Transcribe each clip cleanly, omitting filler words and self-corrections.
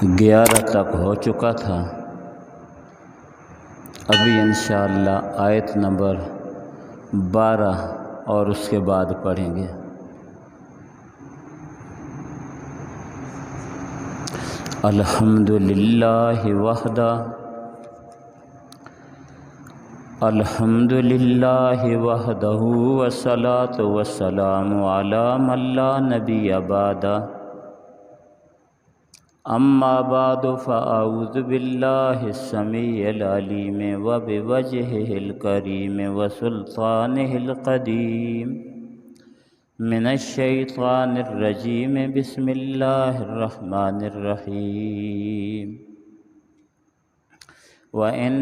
11 تک ہو چکا تھا۔ ابھی انشاءاللہ آیت نمبر 12 اور اس کے بعد پڑھیں گے۔ الحمدللہ وحدہ الحمدللہ وحدہ والصلاة والسلام علی من لا نبی بعدہ اما بعد فاعوذ باللہ السمیع العلیم وبوجہہ الکریم وسلطانہ القدیم من الشیطان الرجیم بسم اللہ الرحمن الرحیم وَإِن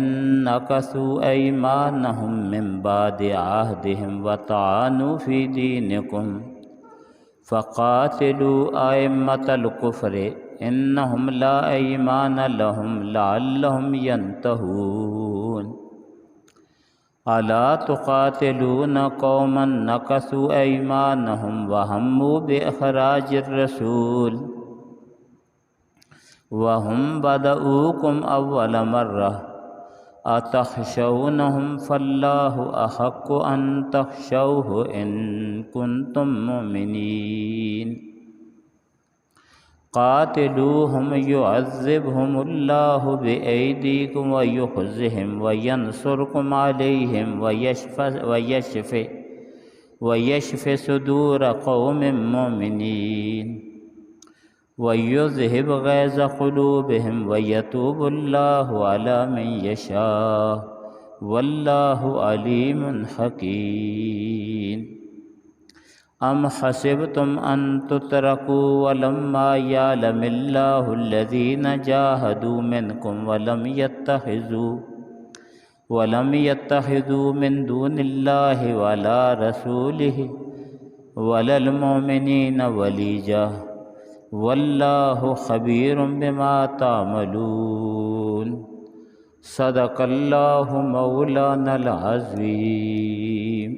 نَكَثُوا أَيْمَانَهُم مِّن بَعْدِ عَهْدِهِمْ وَطَعَنُوا فِي دِينِكُمْ فَقَاتِلُوا أَئِمَّةَ الْكُفْرِ إِنَّهُمْ لَا أَيْمَانَ لَهُمْ لَعَلَّهُمْ يَنْتَهُونَ أَلَا تُقَاتِلُونَ قَوْمًا نَكَثُوا أَيْمَانَهُمْ وَهَمُّوا بِإِخْرَاجِ الرَّسُولِ وَهُمْ بَدَؤُوكُمْ أَوَّلَ مَرَّةٍ أَتَخْشَوْنَهُمْ فَاللَّهُ أَحَقُّ أَن تَخْشَوْهُ إِن كُنتُم مُّؤْمِنِينَ قَاتِلُوهُمْ يُعَذِّبْهُمُ اللَّهُ بِأَيْدِيكُمْ وَيُخْزِهِمْ وَيَنصُرْكُمْ عَلَيْهِمْ وَيَشْفِ صُدُورَ قَوْمٍ مُّؤْمِنِينَ وَيُذْهِبْ غَيْظَ قُلُوبِهِمْ وَيَتُوبُ اللَّهُ عَلَى مَن يَشَاءُ وَاللَّهُ عَلِيمٌ حَكِيمٌ أَمْ حَسِبْتُمْ أَن تُتْرَكُوا وَلَمَّا يَعْلَمِ اللَّهُ الَّذِينَ جَاهَدُوا مِنكُمْ وَلَمْ يَتَّخِذُوا مِن دُونِ اللَّهِ وَلَا رَسُولِهِ وَلَا الْمُؤْمِنِينَ وَلِيجَةً واللہ خبیر بما تعملون صدق اللہ مولانا العظیم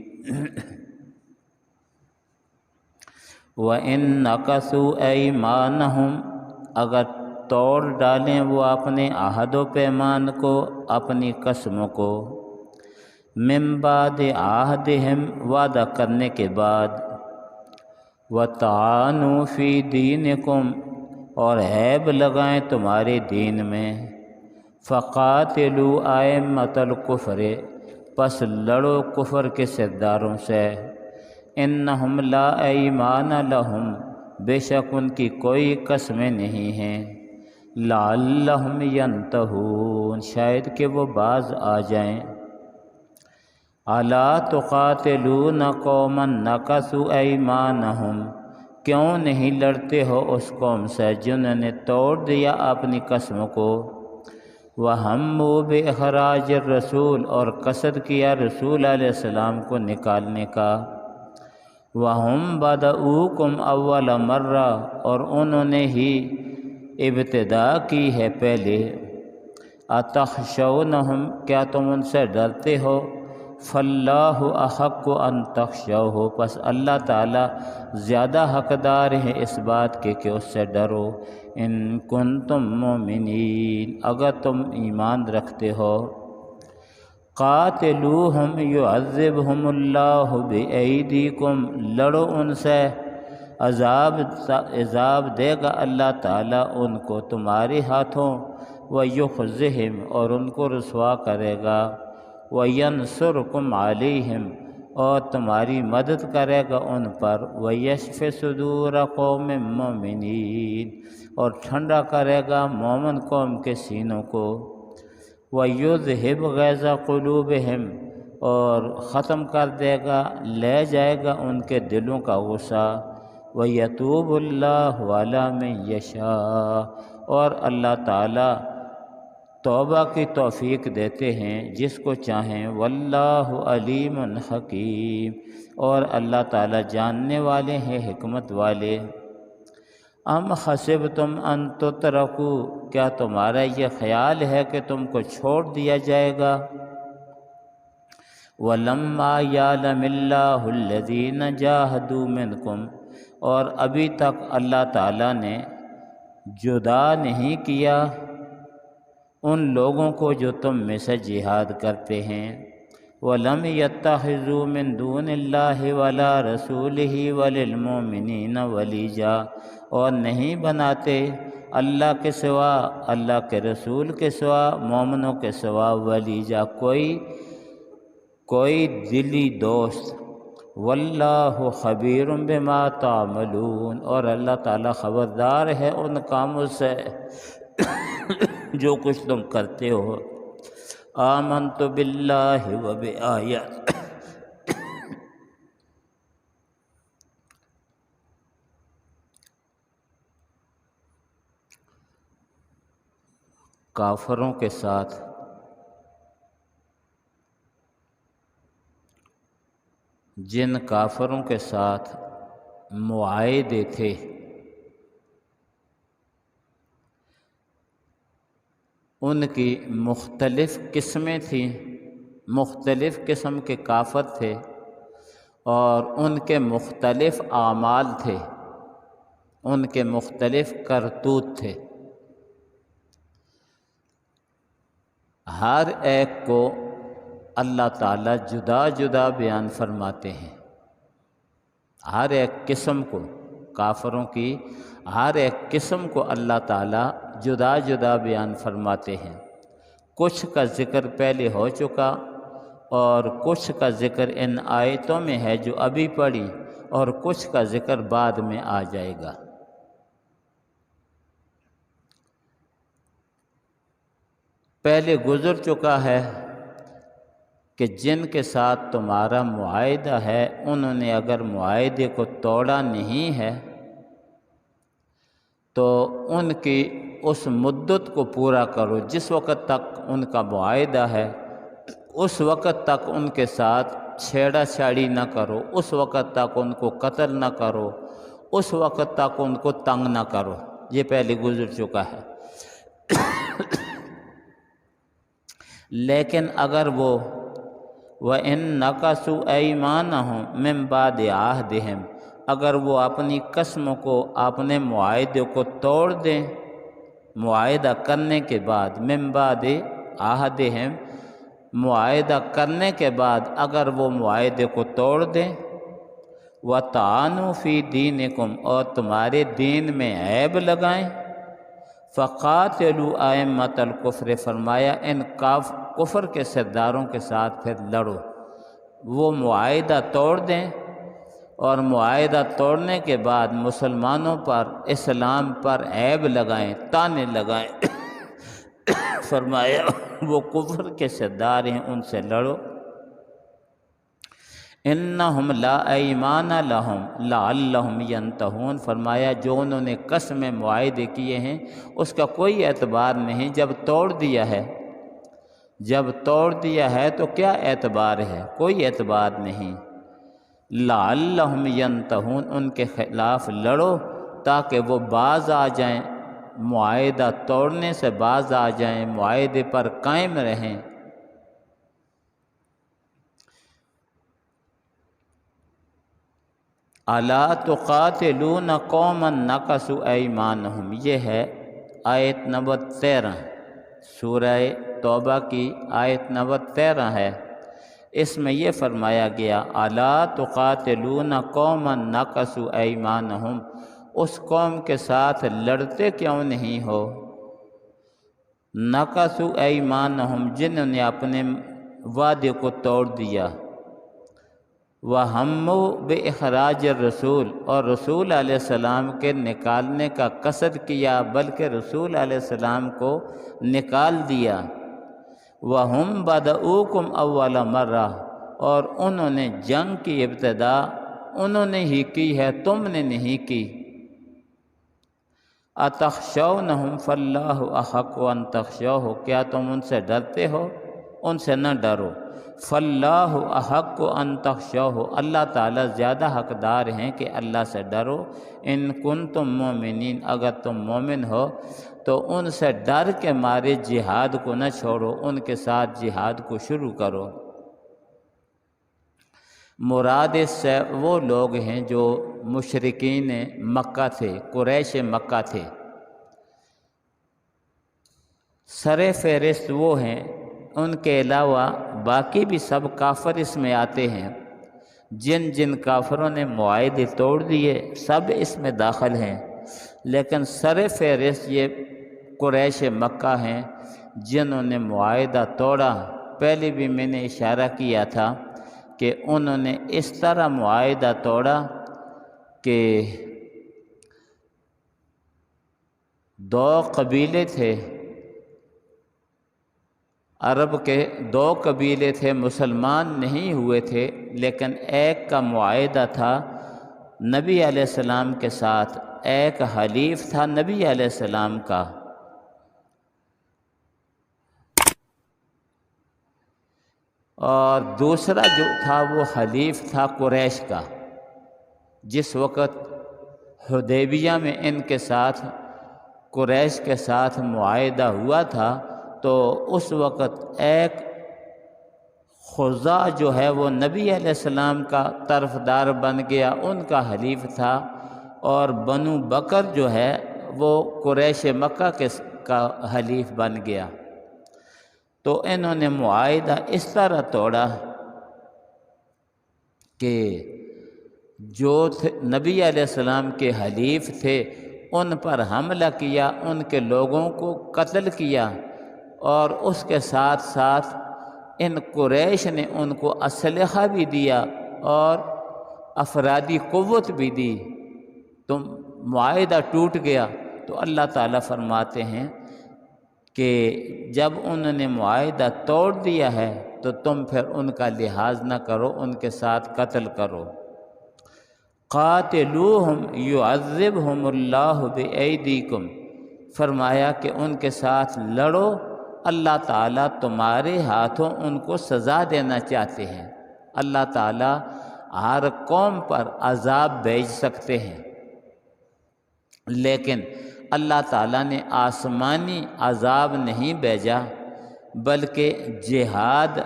وَإِن نَكَثُوا أَيْمَانَهُمْ اگر توڑ ڈالیں وہ اپنے عہد و پیمان کو، اپنی قسموں کو، من بعد عہدہم وعدہ کرنے کے بعد، وَطَعَنُوا فِي دِينِكُمْ اور عیب لگائیں تمہارے دین میں، فَقَاتِلُوا أَئِمَّةَ الْكُفْرِ پس لڑو کفر کے سرداروں سے، إِنَّهُمْ لَا أَيْمَانَ لَهُمْ بے شک ان کی کوئی قسمیں نہیں ہیں، لَعَلَّهُمْ يَنْتَهُونَ شاید کہ وہ باز آ جائیں۔ أَلَا تُقَاتِلُونَ قَوْمًا نَكَثُوا أَيْمَانَهُمْ کیوں نہیں لڑتے ہو اس قوم سے جنہوں نے توڑ دیا اپنی قسموں کو، وَهَمُّوا بِإِخْرَاجِ الرَّسُولِ اور قصد کیا رسول علیہ السلام کو نکالنے کا، وَهُمْ بَدَؤُوكُمْ أَوَّلَ مَرَّةٍ اور انہوں نے ہی ابتدا کی ہے پہلے، أَتَخْشَوْنَهُمْ کیا تم ان سے ڈرتے ہو، فَاللَّهُ أَحَقُّ أَن تَخْشَوْهُ پس اللہ تعالیٰ زیادہ حقدار ہے اس بات کے کہ اس سے ڈرو، ان کنتم مؤمنین اگر تم ایمان رکھتے ہو۔ قاتلوہم یعذبہم اللہ بأیدیکم لڑو ان سے، عذاب دے گا اللہ تعالیٰ ان کو تمہارے ہاتھوں، ویخزہم اور ان کو رسوا کرے گا، وینصرکم علیہم اور تمہاری مدد کرے گا ان پر، ویشف صدور قوم مومنین اور ٹھنڈا کرے گا مومن قوم کے سینوں کو، ویذہب غیظ قلوبہم اور ختم کر دے گا، لے جائے گا ان کے دلوں کا غصہ، ویتوب اللہ علی من یشاء اور اللہ تعالیٰ توبہ کی توفیق دیتے ہیں جس کو چاہیں، واللہ علیم حکیم اور اللہ تعالیٰ جاننے والے ہیں حکمت والے۔ ام حسبتم ان تترکوا کیا تمہارا یہ خیال ہے کہ تم کو چھوڑ دیا جائے گا، وَلَمَّا يَعْلَمِ اللَّهُ الَّذِينَ جَاهَدُوا مِنْكُمْ اور ابھی تک اللہ تعالیٰ نے جدا نہیں کیا ان لوگوں کو جو تم میں سے جہاد کرتے ہیں۔ وَلَمْ يَتَّخِذُوا مِن دُونِ اللَّهِ وَلَا رَسُولِهِ وَلِلْمُؤْمِنِينَ وَلِيًّا، اور نہیں بناتے اللہ کے سوا، اللہ کے رسول کے سوا، مومنوں کے سوا ولیجا، کوئی دلی دوست۔ واللہ خبیر بما تعملون، اور اللہ تعالیٰ خبردار ہے ان کاموں سے جو کچھ تم کرتے ہو۔ آمنت باللہ و بآیات، کافروں کے ساتھ جن کافروں کے ساتھ معاہدے تھے ان کی مختلف قسمیں تھیں، مختلف قسم کے کافر تھے اور ان کے مختلف اعمال تھے، ان کے مختلف کرتوت تھے۔ ہر ایک کو اللہ تعالیٰ جدا جدا بیان فرماتے ہیں، ہر ایک قسم کو، کافروں کی ہر ایک قسم کو اللہ تعالیٰ جدا جدا بیان فرماتے ہیں۔ کچھ کا ذکر پہلے ہو چکا اور کچھ کا ذکر ان آیتوں میں ہے جو ابھی پڑھی، اور کچھ کا ذکر بعد میں آ جائے گا۔ پہلے گزر چکا ہے کہ جن کے ساتھ تمہارا معاہدہ ہے انہوں نے اگر معاہدے کو توڑا نہیں ہے تو ان کی اس مدت کو پورا کرو، جس وقت تک ان کا معاہدہ ہے اس وقت تک ان کے ساتھ چھیڑا چھاڑی نہ کرو، اس وقت تک ان کو قتل نہ کرو، اس وقت تک ان کو تنگ نہ کرو، یہ پہلے گزر چکا ہے۔ لیکن اگر وہ وَإِن نَقَصُوا أَيْمَانَهُم مِّن بَعْدِ عَهْدِهِمْ، اگر وہ اپنی قسموں کو، اپنے معاہدے کو توڑ دیں معاہدہ کرنے کے بعد، مِّن بَعْدِ عَهْدِهِمْ معاہدہ کرنے کے بعد اگر وہ معاہدے کو توڑ دیں، وَطَعَنُوا فِي دِينِكُمْ، اور تمہارے دین میں عیب لگائیں، فَقَاتِلُوا أَئِمَّةَ الْكُفْرِ، فرمایا ان کفر کے سرداروں کے ساتھ پھر لڑو۔ وہ معاہدہ توڑ دیں اور معاہدہ توڑنے کے بعد مسلمانوں پر، اسلام پر عیب لگائیں، تانے لگائیں، فرمایا وہ کفر کے سردار ہیں ان سے لڑو۔ انہم لا ایمان لہم لعلہم ینتہون، فرمایا جو انہوں نے قسم معاہدے کیے ہیں اس کا کوئی اعتبار نہیں، جب توڑ دیا ہے، جب توڑ دیا ہے تو کیا اعتبار ہے؟ کوئی اعتبار نہیں۔ لعلہم ینتہون، ان کے خلاف لڑو تاکہ وہ باز آ جائیں، معاہدہ توڑنے سے باز آ جائیں، معاہدے پر قائم رہیں۔ الا تقاتلون قوما نقضوا ایمانہم، یہ ہے آیت نمبر 13، سورہ توبہ کی آیت نمبر 13 ہے۔ اس میں یہ فرمایا گیا الا تقاتلون قوما نقضوا ایمانہم، اس قوم کے ساتھ لڑتے کیوں نہیں ہو؟ نقضوا ایمانہم، جنہوں نے اپنے وعدے کو توڑ دیا، وَهَمُّوا بِإِخْرَاجِ الرَّسُولِ، اور رسول علیہ السلام کے نکالنے کا قصد کیا بلکہ رسول علیہ السلام کو نکال دیا، وَهُمْ بَدَؤُوكُمْ أَوَّلَ مَرَّةٍ، اور انہوں نے جنگ کی ابتدا انہوں نے ہی کی ہے، تم نے نہیں کی۔ أَتَخْشَوْنَهُمْ فَاللَّهُ أَحَقُّ أَن تَخْشَوْهُ، کیا تم ان سے ڈرتے ہو؟ ان سے نہ ڈرو۔ فَاللَّهُ أَحَقُّ أَن تَخْشَوْهُ، اللہ تعالیٰ زیادہ حقدار ہیں کہ اللہ سے ڈرو۔ إِن كُنتُم مُؤْمِنِينَ، اگر تم مومن ہو تو ان سے ڈر کے مارے جہاد کو نہ چھوڑو، ان کے ساتھ جہاد کو شروع کرو۔ مراد اس سے وہ لوگ ہیں جو مشرکین مکہ تھے، قریش مکہ تھے، سر فہرست وہ ہیں، ان کے علاوہ باقی بھی سب کافر اس میں آتے ہیں۔ جن جن کافروں نے معاہدے توڑ دیے سب اس میں داخل ہیں، لیکن سر فہرست یہ قریش مکہ ہیں جنہوں نے معاہدہ توڑا۔ پہلے بھی میں نے اشارہ کیا تھا کہ انہوں نے اس طرح معاہدہ توڑا کہ دو قبیلے تھے، عرب کے دو قبیلے تھے، مسلمان نہیں ہوئے تھے، لیکن ایک کا معاہدہ تھا نبی علیہ السلام کے ساتھ، ایک حلیف تھا نبی علیہ السلام کا، اور دوسرا جو تھا وہ حلیف تھا قریش کا۔ جس وقت حدیبیہ میں ان کے ساتھ قریش کے ساتھ معاہدہ ہوا تھا تو اس وقت ایک خزاع جو ہے وہ نبی علیہ السلام کا طرفدار بن گیا، ان کا حلیف تھا، اور بنو بکر جو ہے وہ قریش مکہ کا حلیف بن گیا۔ تو انہوں نے معاہدہ اس طرح توڑا کہ جو نبی علیہ السلام کے حلیف تھے ان پر حملہ کیا، ان کے لوگوں کو قتل کیا، اور اس کے ساتھ ساتھ ان قریش نے ان کو اسلحہ بھی دیا اور افرادی قوت بھی دی، تو معاہدہ ٹوٹ گیا۔ تو اللہ تعالیٰ فرماتے ہیں کہ جب انہوں نے معاہدہ توڑ دیا ہے تو تم پھر ان کا لحاظ نہ کرو، ان کے ساتھ قتل کرو۔ قاتلوہم یعذبہم اللہ بایدیکم، فرمایا کہ ان کے ساتھ لڑو، اللہ تعالیٰ تمہارے ہاتھوں ان کو سزا دینا چاہتے ہیں۔ اللہ تعالیٰ ہر قوم پر عذاب بھیج سکتے ہیں، لیکن اللہ تعالیٰ نے آسمانی عذاب نہیں بھیجا، بلکہ جہاد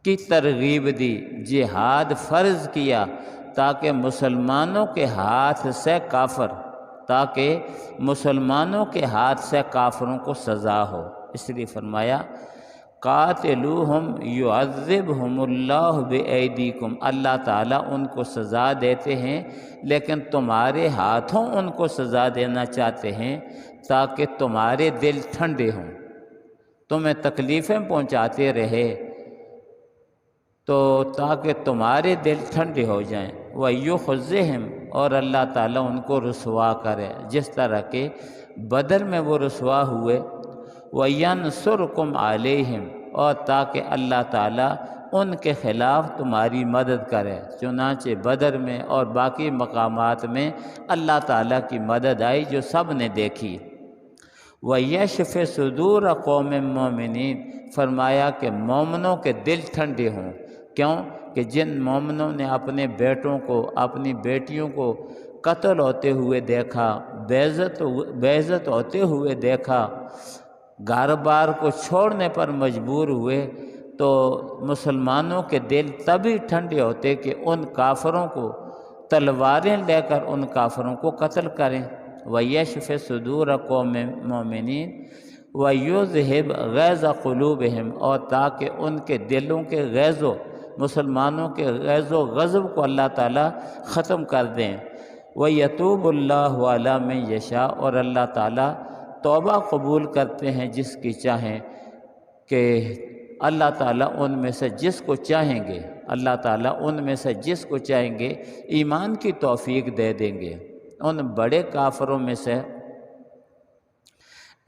کی ترغیب دی، جہاد فرض کیا تاکہ مسلمانوں کے ہاتھ سے کافروں کو سزا ہو۔ اس لیے فرمایا قاتلوہم یعذبہم اللہ بایدیکم، اللہ تعالیٰ ان کو سزا دیتے ہیں لیکن تمہارے ہاتھوں ان کو سزا دینا چاہتے ہیں تاکہ تمہارے دل ٹھنڈے ہوں، تمہیں تکلیفیں پہنچاتے رہے تو تاکہ تمہارے دل ٹھنڈے ہو جائیں۔ وَيُخْزِهِمْ، اور اللہ تعالیٰ ان کو رسوا کرے جس طرح کہ بدر میں وہ رسوا ہوئے۔ وَيَنْصُرْكُمْ عَلَيْهِمْ، اور تاکہ اللہ تعالیٰ ان کے خلاف تمہاری مدد کرے۔ چنانچہ بدر میں اور باقی مقامات میں اللہ تعالیٰ کی مدد آئی جو سب نے دیکھی۔ وَيَشْفِ صُدُورَ قَوْمٍ مُّؤْمِنِينَ، فرمایا کہ مومنوں کے دل ٹھنڈے ہوں۔ کیوں کہ جن مومنوں نے اپنے بیٹوں کو، اپنی بیٹیوں کو قتل ہوتے ہوئے دیکھا، بیعزت ہوتے ہوئے دیکھا، گھر بار کو چھوڑنے پر مجبور ہوئے، تو مسلمانوں کے دل تبھی ٹھنڈے ہوتے کہ ان کافروں کو تلواریں لے کر ان کافروں کو قتل کریں۔ وَيَشْفِ صُدُورَ قَوْمٍ مُّؤْمِنِينَ وَيُذْهِبْ غَيْظَ قُلُوبِهِمْ، اور تاکہ ان کے دلوں کے غیظ و مسلمانوں کے غیظ و غضب کو اللہ تعالیٰ ختم کر دیں۔ وَيَتُوبُ اللَّهُ عَلَىٰ مَن يَشَاءُ، اور اللہ تعالیٰ توبہ قبول کرتے ہیں جس کی چاہیں، کہ اللہ تعالیٰ ان میں سے جس کو چاہیں گے، اللہ تعالیٰ ان میں سے جس کو چاہیں گے ایمان کی توفیق دے دیں گے۔ ان بڑے کافروں میں سے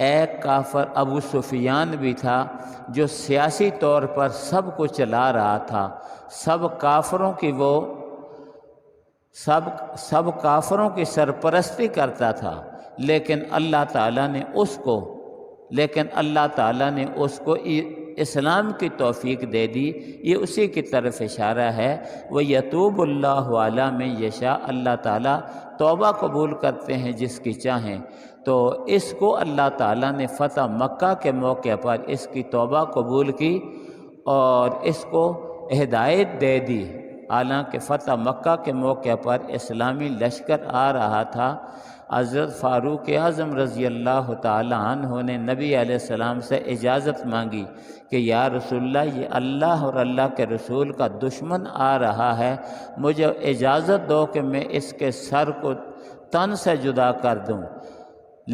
ایک کافر ابو سفیان بھی تھا جو سیاسی طور پر سب کو چلا رہا تھا، سب کافروں کی سرپرستی کرتا تھا، لیکن اللہ تعالیٰ نے اس کو اسلام کی توفیق دے دی۔ یہ اسی کی طرف اشارہ ہے۔ وَيَتُوبُ اللَّهُ عَلَىٰ مَن يَشَاءُ، اللہ تعالیٰ توبہ قبول کرتے ہیں جس کی چاہیں۔ تو اس کو اللہ تعالیٰ نے فتح مکہ کے موقع پر اس کی توبہ قبول کی اور اس کو ہدایت دے دی۔ حالانکہ فتح مکہ کے موقع پر اسلامی لشکر آ رہا تھا حضرت فاروق اعظم رضی اللہ تعالی عنہ نے نبی علیہ السلام سے اجازت مانگی کہ یا رسول اللہ یہ اللہ اور اللہ کے رسول کا دشمن آ رہا ہے، مجھے اجازت دو کہ میں اس کے سر کو تن سے جدا کر دوں۔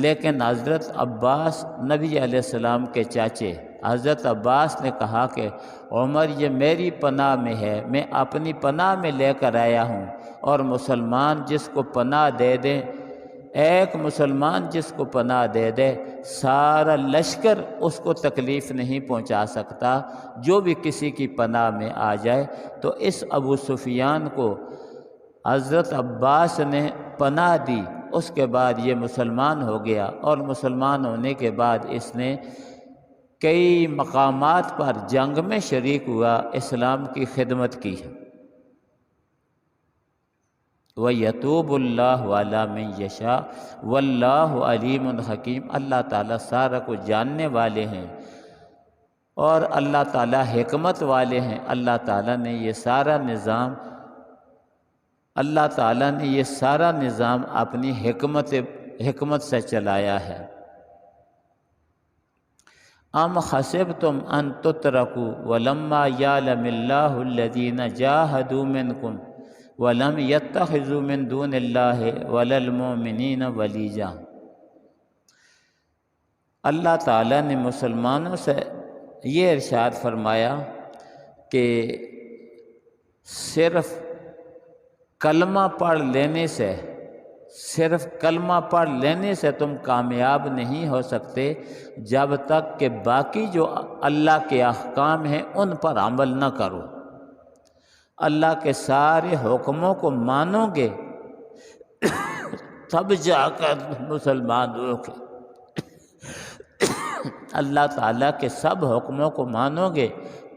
لیکن حضرت عباس نبی علیہ السلام کے چاچے حضرت عباس نے کہا کہ عمر یہ میری پناہ میں ہے، میں اپنی پناہ میں لے کر آیا ہوں، اور مسلمان جس کو پناہ دے دیں، ایک مسلمان جس کو پناہ دے دے سارا لشکر اس کو تکلیف نہیں پہنچا سکتا، جو بھی کسی کی پناہ میں آ جائے۔ تو اس ابو سفیان کو حضرت عباس نے پناہ دی، اس کے بعد یہ مسلمان ہو گیا، اور مسلمان ہونے کے بعد اس نے کئی مقامات پر جنگ میں شریک ہوا، اسلام کی خدمت کی۔ وَيَتُوبُ اللَّهُ عَلَىٰ مَن يَشَاءُ وَاللَّهُ عَلِيمٌ حَكِيمٌ۔ اللہ تعالیٰ سارا کو جاننے والے ہیں اور اللہ تعالیٰ حکمت والے ہیں۔ اللہ تعالیٰ نے یہ سارا نظام اپنی حکمت سے چلایا ہے۔ ام حسبتم ان تترکوا ولما یعلم اللہ الذین جاہدوا منکم ولم یتخذوا من دون اللہ ولا المؤمنین ولیجا۔ اللہ تعالیٰ نے مسلمانوں سے یہ ارشاد فرمایا کہ صرف کلمہ پڑھ لینے سے تم کامیاب نہیں ہو سکتے جب تک کہ باقی جو اللہ کے احکام ہیں ان پر عمل نہ کرو۔ اللہ کے سارے حکموں کو مانو گے تب جا کر مسلمان ہوگے۔ اللہ تعالیٰ کے سب حکموں کو مانو گے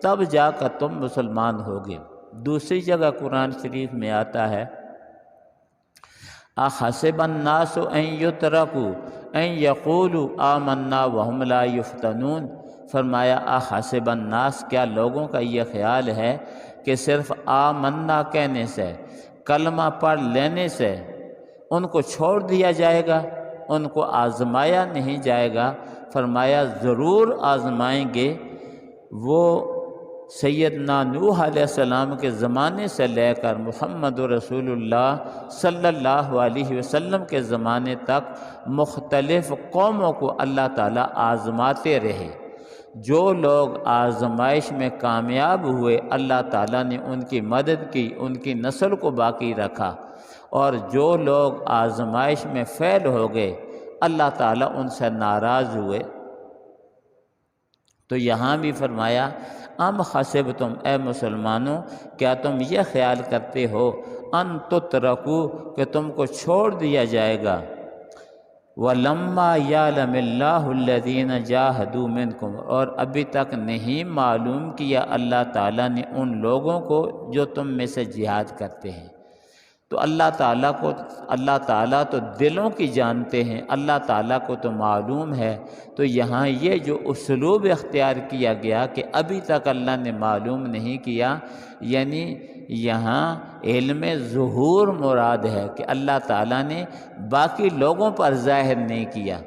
تب جا کر تم مسلمان ہوگے۔ دوسری جگہ قرآن شریف میں آتا ہے اَحَسِبَ النَّاسُ أَن يُتْرَكُوا أَن يَقُولُوا آمَنَّا وَهُمْ لَا يُفْتَنُونَ۔ فرمایا اَحَسِبَ النَّاسُ، کیا لوگوں کا یہ خیال ہے کہ صرف آمنا کہنے سے، کلمہ پڑھ لینے سے ان کو چھوڑ دیا جائے گا، ان کو آزمایا نہیں جائے گا؟ فرمایا ضرور آزمائیں گے۔ وہ سیدنا نوح علیہ السلام کے زمانے سے لے کر محمد رسول اللہ صلی اللہ علیہ وسلم کے زمانے تک مختلف قوموں کو اللہ تعالیٰ آزماتے رہے۔ جو لوگ آزمائش میں کامیاب ہوئے اللہ تعالیٰ نے ان کی مدد کی، ان کی نسل کو باقی رکھا، اور جو لوگ آزمائش میں فیل ہو گئے اللہ تعالیٰ ان سے ناراض ہوئے۔ تو یہاں بھی فرمایا ام حسبتم، اے مسلمانوں کیا تم یہ خیال کرتے ہو ان تترکوا، کہ تم کو چھوڑ دیا جائے گا، وَلَمَّا يَعْلَمِ اللَّهُ الَّذِينَ جَاهَدُوا مِنْكُمْ، اور ابھی تک نہیں معلوم کیا اللہ تعالیٰ نے ان لوگوں کو جو تم میں سے جہاد کرتے ہیں۔ تو اللہ تعالیٰ تو دلوں کی جانتے ہیں، اللہ تعالیٰ کو تو معلوم ہے۔ تو یہاں یہ جو اسلوب اختیار کیا گیا کہ ابھی تک اللہ نے معلوم نہیں کیا، یعنی یہاں علم ظہور مراد ہے کہ اللہ تعالیٰ نے باقی لوگوں پر ظاہر نہیں کیا،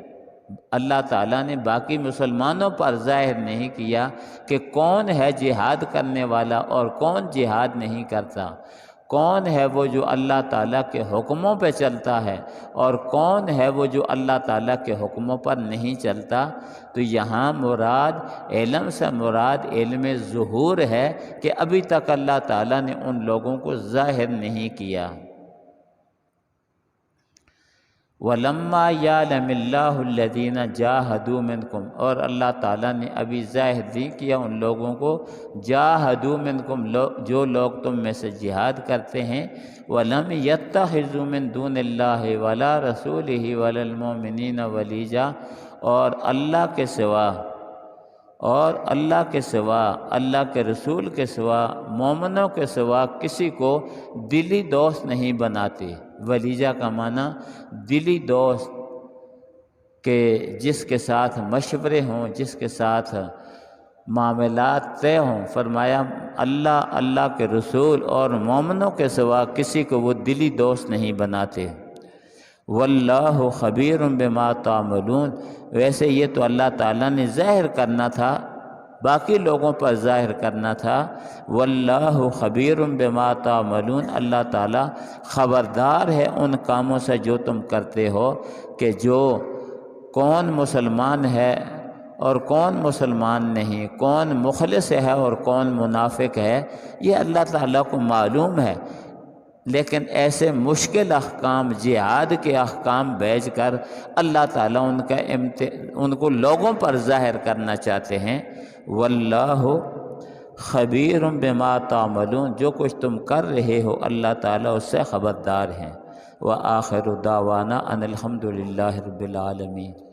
اللہ تعالیٰ نے باقی مسلمانوں پر ظاہر نہیں کیا کہ کون ہے جہاد کرنے والا اور کون جہاد نہیں کرتا، کون ہے وہ جو اللہ تعالیٰ کے حکموں پہ چلتا ہے اور کون ہے وہ جو اللہ تعالیٰ کے حکموں پر نہیں چلتا۔ تو یہاں علم سے مراد علم ظہور ہے کہ ابھی تک اللہ تعالیٰ نے ان لوگوں کو ظاہر نہیں کیا۔ وَلَمَّا يَعْلَمِ اللَّهُ الَّذِينَ جَاهَدُوا مِنْكُمْ، اور اللہ تعالیٰ نے ابھی ظاہر نہیں کیا ان لوگوں کو جاہدوا منکم، جو لوگ تم میں سے جہاد کرتے ہیں، وَلَمْ يَتَّخِذُوا مِن دُونِ اللَّهِ وَلَا رَسُولِهِ وَلَا الْمُؤْمِنِينَ وَلِيجًا، اور اللہ کے سوا، اللہ کے رسول کے سوا، مومنوں کے سوا کسی کو دلی دوست نہیں بناتے۔ ولیجہ کا معنی دلی دوست، کہ جس کے ساتھ مشورے ہوں، جس کے ساتھ معاملات طے ہوں۔ فرمایا اللہ کے رسول اور مومنوں کے سوا کسی کو وہ دلی دوست نہیں بناتے۔ واللہ خبیر بما تعملون، ویسے یہ تو اللہ تعالیٰ نے ظاہر کرنا تھا، باقی لوگوں پر ظاہر کرنا تھا۔ واللہ خبیر بما تعملون، اللہ تعالیٰ خبردار ہے ان کاموں سے جو تم کرتے ہو، کہ جو کون مسلمان ہے اور کون مسلمان نہیں، کون مخلص ہے اور کون منافق ہے، یہ اللہ تعالیٰ کو معلوم ہے۔ لیکن ایسے مشکل احکام، جہاد کے احکام بھیج کر اللہ تعالیٰ ان کو لوگوں پر ظاہر کرنا چاہتے ہیں۔ واللہ خبیر بما تعملون، جو کچھ تم کر رہے ہو اللہ تعالیٰ اس سے خبردار ہیں۔ وآخر دعوانا ان الحمد للہ رب العالمین۔